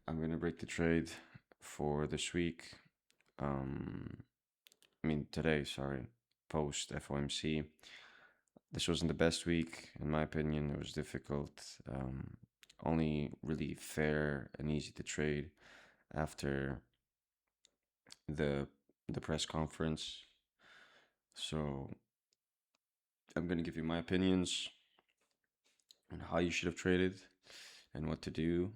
I'm gonna break the trade for this week. Today, sorry, post FOMC. This wasn't the best week, in my opinion. It was difficult. Only really fair and easy to trade after the press conference. So I'm gonna give you my opinions on how you should have traded and what to do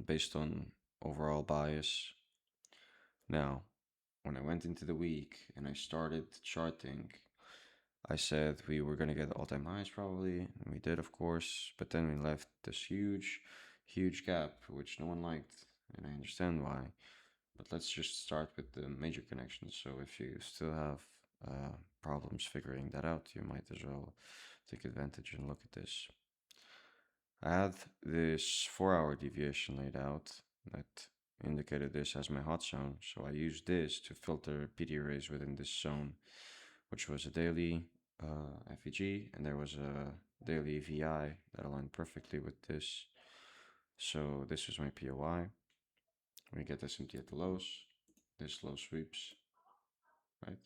based on overall bias. Now, when I went into the week and I started charting, I said we were going to get all-time highs probably, and we did, of course, but then we left this huge gap, which no one liked, and I understand why. But let's just start with the major connections. So if you still have problems figuring that out, you might as well take advantage and look at this. I had this 4-hour deviation laid out that indicated this as my hot zone, so I used this to filter PD arrays within this zone, which was a daily FVG, and there was a daily VI that aligned perfectly with this. So this was my POI. We get SMT at the lows. This low sweeps, right?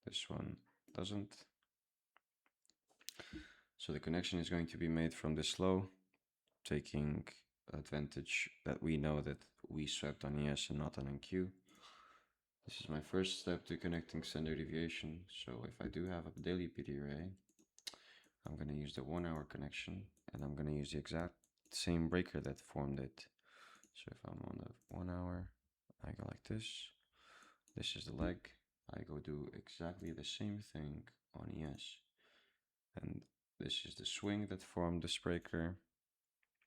This one doesn't. So the connection is going to be made from this low, taking advantage that we know that we swept on ES and not on NQ. This is my first step to connecting standard deviation. So if I do have a daily PD array, I'm going to use the 1-hour connection, and I'm going to use the exact same breaker that formed it. So if I'm on the 1 hour, I go like this. This is the leg. I go do exactly the same thing on ES. And this is the swing that formed this breaker.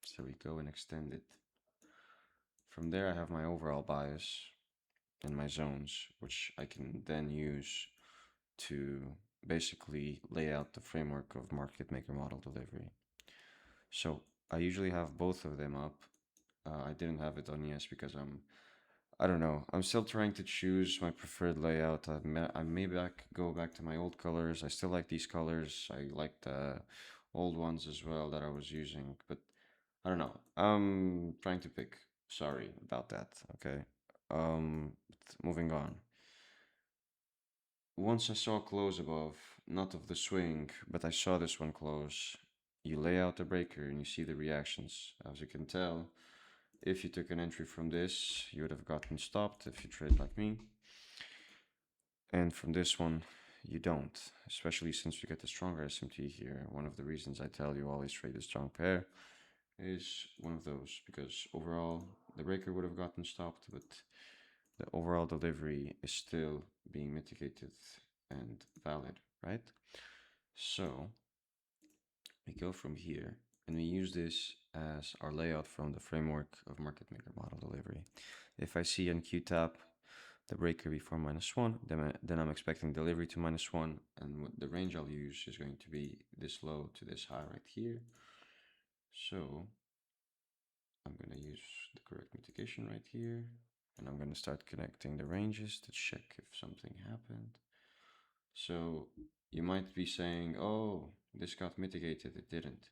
So we go and extend it. From there, I have my overall bias and my zones, which I can then use to basically lay out the framework of market maker model delivery. So I usually have both of them up. I didn't have it on ES because I don't know, I'm still trying to choose my preferred layout. I may go back to my old colors. I still like these colors. I like the old ones as well that I was using, but I don't know. I'm trying to pick. Sorry about that. Okay. Moving on. Once I saw a close above, not of the swing, but I saw this one close. You lay out the breaker and you see the reactions. As you can tell, if you took an entry from this, you would have gotten stopped if you trade like me. And from this one, you don't, especially since we get the stronger SMT here. One of the reasons I tell you always trade a strong pair is one of those, because overall the breaker would have gotten stopped, but the overall delivery is still being mitigated and valid, right? So we go from here and we use this as our layout from the framework of market maker model delivery. If I see NQ tap the breaker before -1, then I'm expecting delivery to -1, and the range I'll use is going to be this low to this high right here. So I'm going to use the correct mitigation right here, and I'm going to start connecting the ranges to check if something happened. So you might be saying, oh, this got mitigated. It didn't,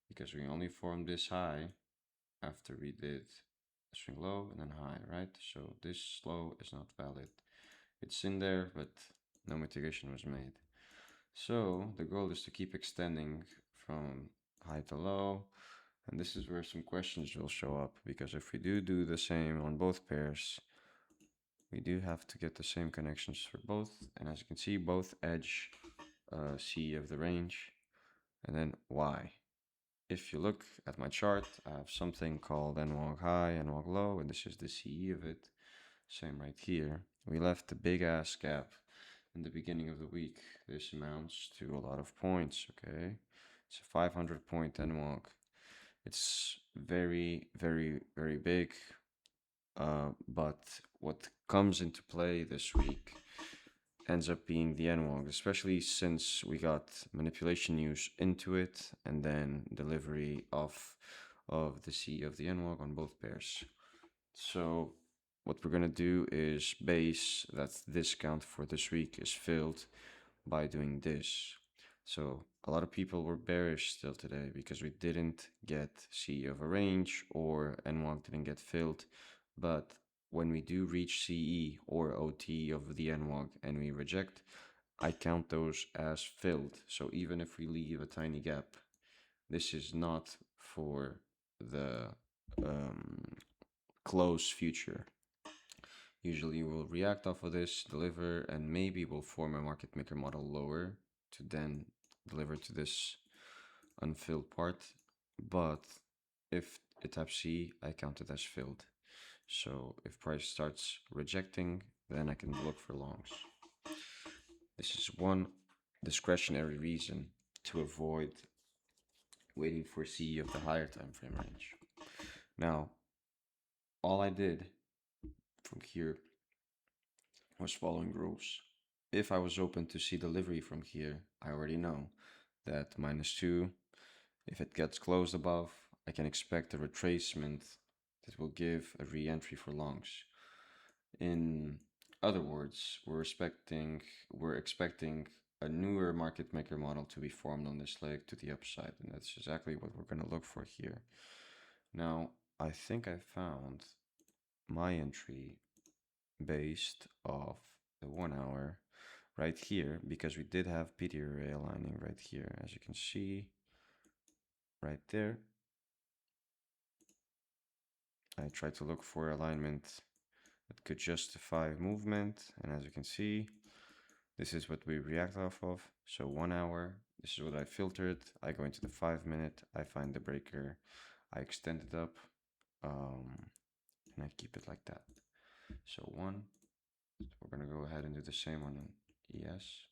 because we only formed this high after we did swing low and then high, right? So this low is not valid. It's in there, but no mitigation was made. So the goal is to keep extending from high to low. And this is where some questions will show up, because if we do the same on both pairs, we do have to get the same connections for both. And as you can see, both edge C of the range, and then Y. If you look at my chart, I have something called NWOG high, NWOG low, and this is the CE of it. Same right here. We left a big ass gap in the beginning of the week. This amounts to a lot of points, okay? It's a 500 point NWOG. It's very, very big. But what comes into play this week ends up being the NWOG, especially since we got manipulation news into it and then delivery of the C of the NWOG on both pairs. So what we're going to do is base that discount for this week is filled by doing this. So a lot of people were bearish still today because we didn't get CE of a range or NWAG didn't get filled. But when we do reach CE or OT of the NWAG and we reject, I count those as filled. So even if we leave a tiny gap, this is not for the close future. Usually we'll react off of this, deliver, and maybe we'll form a market maker model lower to then deliver to this unfilled part. But if it taps C, I count it as filled. So if price starts rejecting, then I can look for longs. This is one discretionary reason to avoid waiting for C of the higher time frame range. Now, all I did from here was following rules. If I was open to see delivery from here, I already know that -2, if it gets closed above, I can expect a retracement that will give a re-entry for longs. In other words, we're expecting a newer market maker model to be formed on this leg to the upside, and that's exactly what we're going to look for here. Now, I think I found my entry based off the 1 hour right here, because we did have PD array aligning right here, as you can see right there. I tried to look for alignment that could justify movement, and as you can see, this is what we react off of. So 1 hour, this is what I filtered. I go into the 5-minute, I find the breaker, I extend it up, and I keep it like that. So 1, we're gonna go ahead and do the same on an ES.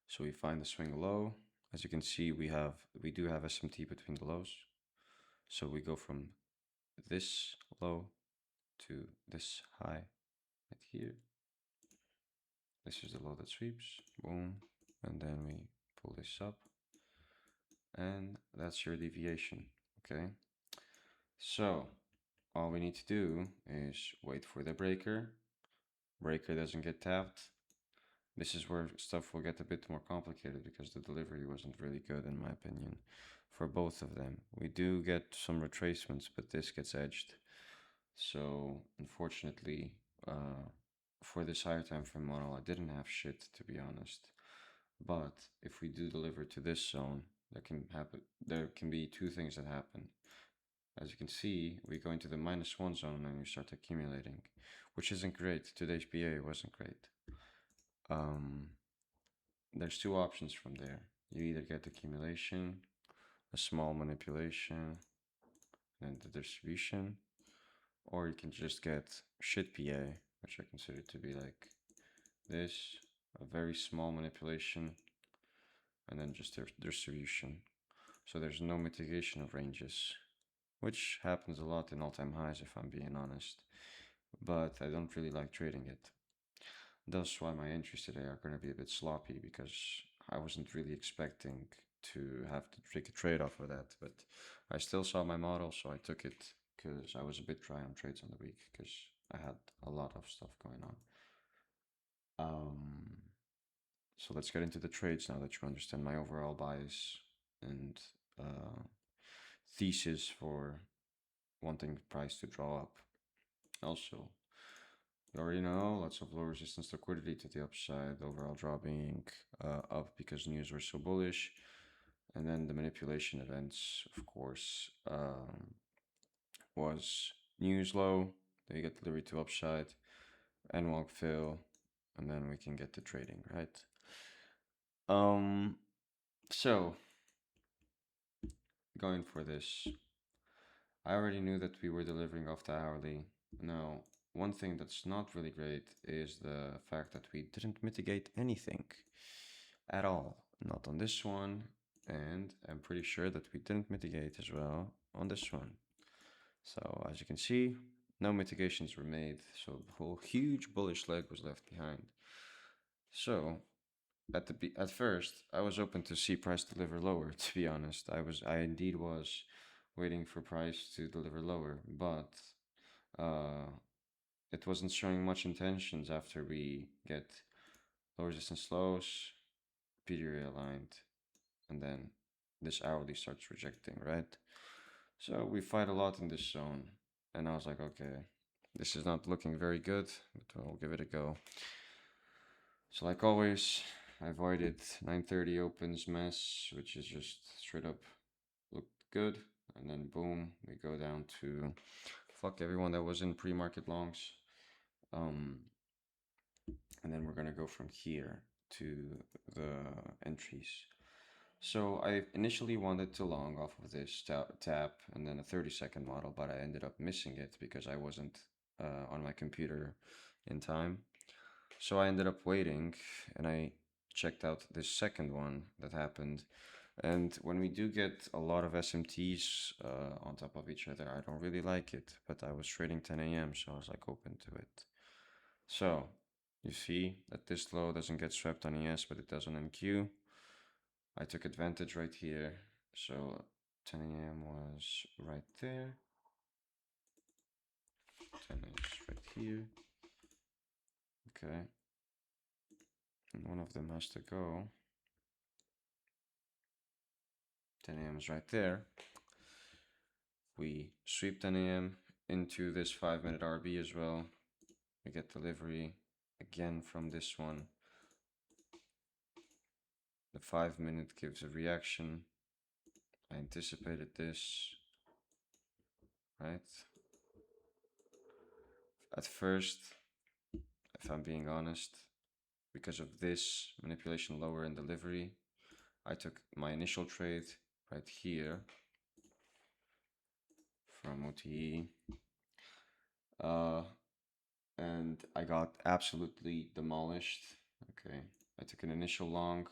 So we find the swing low. As you can see, we do have SMT between the lows. So we go from this low to this high right here. This is the low that sweeps, boom, and then we pull this up, and that's your deviation, okay? So all we need to do is wait for the breaker. Breaker doesn't get tapped. This is where stuff will get a bit more complicated because the delivery wasn't really good in my opinion for both of them. We do get some retracements, but this gets edged. So unfortunately, for this higher time frame model, I didn't have shit, to be honest. But if we do deliver to this zone, there can be two things that happen. As you can see, we go into the -1 zone and we start accumulating, which isn't great. Today's PA wasn't great. There's two options from there. You either get accumulation, a small manipulation, and the distribution, or you can just get shit PA, which I consider to be like this, a very small manipulation, and then just their distribution. So there's no mitigation of ranges, which happens a lot in all-time highs if I'm being honest, but I don't really like trading it. That's why my entries today are going to be a bit sloppy, because I wasn't really expecting to have to take a trade off of that, but I still saw my model, so I took it because I was a bit dry on trades on the week because I had a lot of stuff going on. So let's get into the trades now that you understand my overall bias and thesis for wanting price to draw up. Also, you already know lots of low resistance liquidity to the upside, overall draw being up because news were so bullish. And then the manipulation events, of course, was news low, they get delivery to upside, NWAG fill, and then we can get to trading, right? So going for this, I already knew that we were delivering off the hourly. Now, one thing that's not really great is the fact that we didn't mitigate anything at all. Not on this one, and I'm pretty sure that we didn't mitigate as well on this one. So as you can see, no mitigations were made, so the whole huge bullish leg was left behind. So at first, I was open to see price deliver lower, to be honest. I indeed was waiting for price to deliver lower, but it wasn't showing much intentions after we get low resistance lows, PDA aligned, and then this hourly starts rejecting, right? So we fight a lot in this zone, and I was like, okay, this is not looking very good, but we'll give it a go. So like always, I avoided 930 opens mess, which is just straight up looked good, and then boom, we go down to fuck everyone that was in pre-market longs. And then we're gonna go from here to the entries. So I initially wanted to long off of this tap and then a 30-second model, but I ended up missing it because I wasn't on my computer in time. So I ended up waiting and I checked out this second one that happened. And when we do get a lot of SMTs on top of each other, I don't really like it, but I was trading 10 a.m., so I was like open to it. So you see that this low doesn't get swept on ES, but it does on NQ. I took advantage right here. So 10 a.m. was right there. 10 is right here. Okay. And one of them has to go. 10 a.m. is right there. We sweep 10 a.m. into this 5-minute RB as well. We get delivery again from this one. The 5-minute gives a reaction. I anticipated this, right? At first, if I'm being honest, because of this manipulation lower in delivery, I took my initial trade right here from OTE, and I got absolutely demolished. Okay, I took an initial long,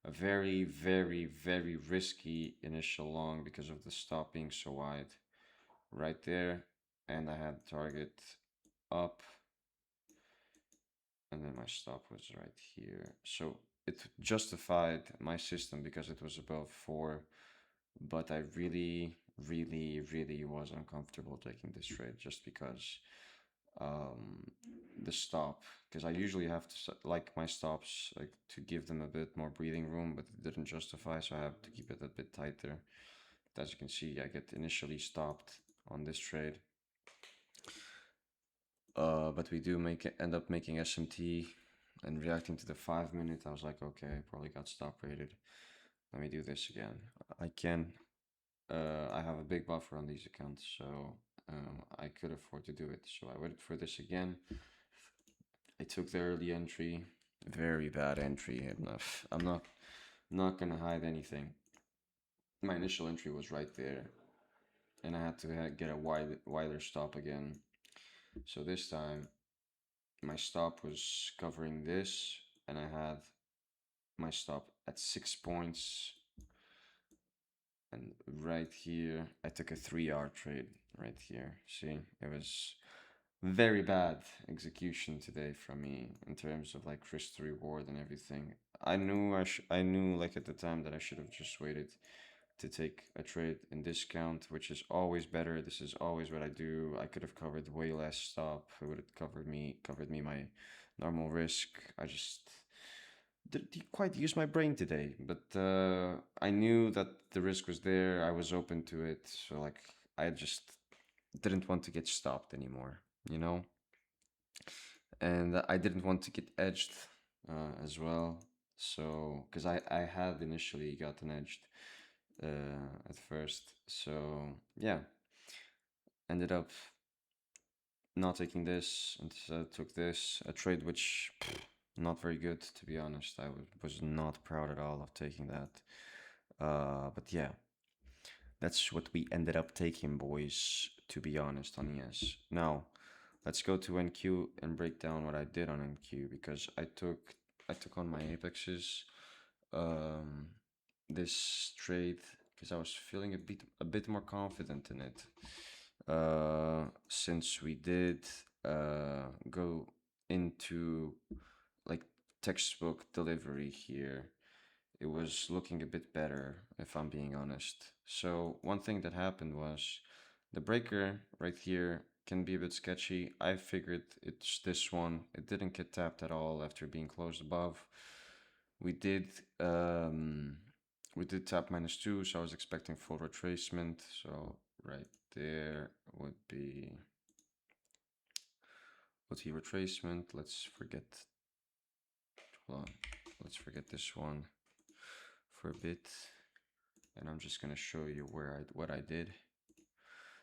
a very, very, very risky initial long because of the stop being so wide right there, and I had the target up, and then my stop was right here. So it justified my system because it was above 4, but I really, really, really was uncomfortable taking this trade just because the stop, because I usually have to like my stops like to give them a bit more breathing room, but it didn't justify, so I have to keep it a bit tighter. But as you can see, I get initially stopped on this trade. But we do end up making SMT and reacting to the 5-minute. I was like, okay, probably got stop rated. Let me do this again. I have a big buffer on these accounts, so I could afford to do it. So I waited for this again. I took the early entry, very bad entry. I'm not gonna hide anything. My initial entry was right there, and I had to get a wider stop again. So this time, my stop was covering this, and I had my stop at 6 points. And right here, I took a 3R trade right here. See, it was very bad execution today from me in terms of like risk to reward and everything. I knew like at the time that I should have just waited to take a trade in discount, which is always better. This is always what I do. I could have covered way less stop. It would have covered me my normal risk. I just didn't quite use my brain today, but I knew that the risk was there. I was open to it, so like I just didn't want to get stopped anymore, you know. And I didn't want to get edged as well. So because I had initially gotten edged at first, so yeah, ended up not taking this and took this, a trade which not very good, to be honest. I was not proud at all of taking that. But yeah, that's what we ended up taking, boys, to be honest, on ES. Now, let's go to NQ and break down what I did on NQ, because I took on my apexes this trade because I was feeling a bit more confident in it. Since we did go into like textbook delivery here, it was looking a bit better, if I'm being honest. So one thing that happened was the breaker right here can be a bit sketchy. I figured it's this one. It didn't get tapped at all after being closed above. we did tap -2, so I was expecting full retracement. So right there would be retracement. Let's forget. Hold on. Let's forget this one for a bit, and I'm just gonna show you what I did.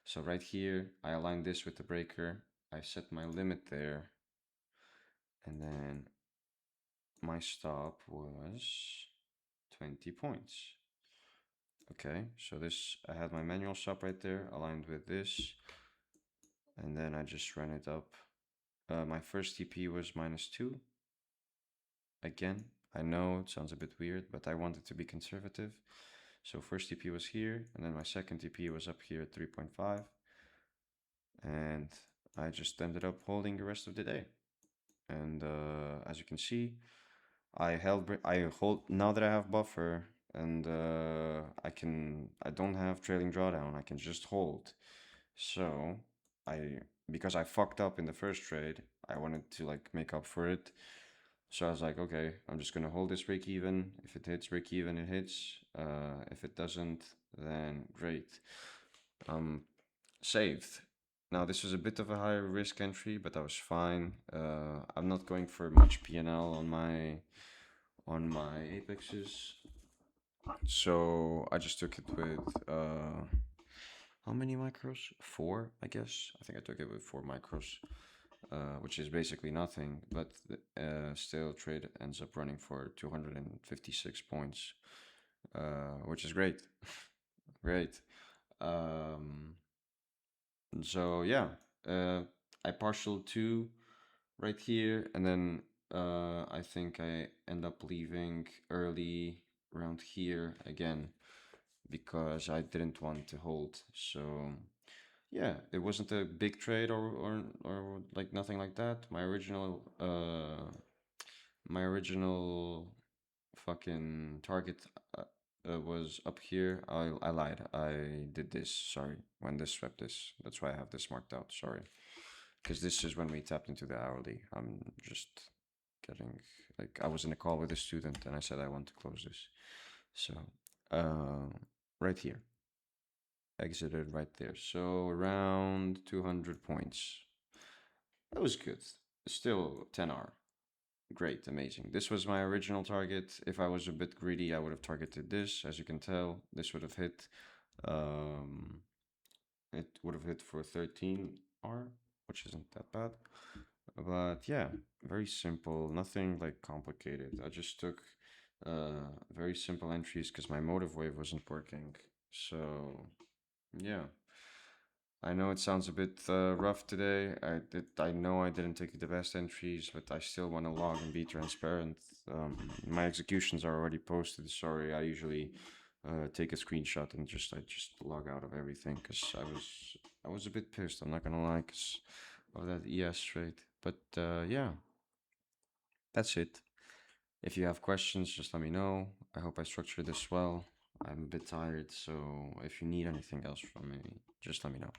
So right here, I aligned this with the breaker. I set my limit there, and then my stop was 20 points. Okay, so this, I had my manual stop right there aligned with this, and then I just ran it up. My first TP was -2. Again, I know it sounds a bit weird, but I wanted to be conservative. So first TP was here, and then my second TP was up here at 3.5. And I just ended up holding the rest of the day. And as you can see, I hold, now that I have buffer, and I don't have trailing drawdown, I can just hold. So because I fucked up in the first trade, I wanted to like make up for it. So I was like, okay, I'm just gonna hold this break even. If it hits break even, it hits. If it doesn't, then great. Saved. Now this was a bit of a higher risk entry, but that was fine. I'm not going for much PNL on my apexes, so I just took it with how many micros? 4, I guess. I think I took it with 4 micros, which is basically nothing, but still trade ends up running for 256 points, which is great. Great. So yeah, I partial 2 right here, and then I think I end up leaving early around here again because I didn't want to hold. So yeah, it wasn't a big trade or like nothing like that. My original fucking target was up here. I lied. I did this. Sorry. When this swept this. That's why I have this marked out. Sorry. Because this is when we tapped into the hourly. I'm just getting like I was in a call with a student and I said I want to close this. So right here. Exited right there. So around 200 points. That was good. Still 10R. Great, amazing. This was my original target. If I was a bit greedy, I would have targeted this. As you can tell, this would have hit. It would have hit for 13R, which isn't that bad. But yeah, very simple. Nothing like complicated. I just took very simple entries because my motive wave wasn't working. So yeah. I know it sounds a bit rough today. I know I didn't take the best entries, but I still want to log and be transparent. My executions are already posted. Sorry, I usually take a screenshot and I just log out of everything because I was a bit pissed. I'm not gonna lie, because of that ES trade. But yeah, that's it. If you have questions, just let me know. I hope I structured this well. I'm a bit tired, so if you need anything else from me, just let me know.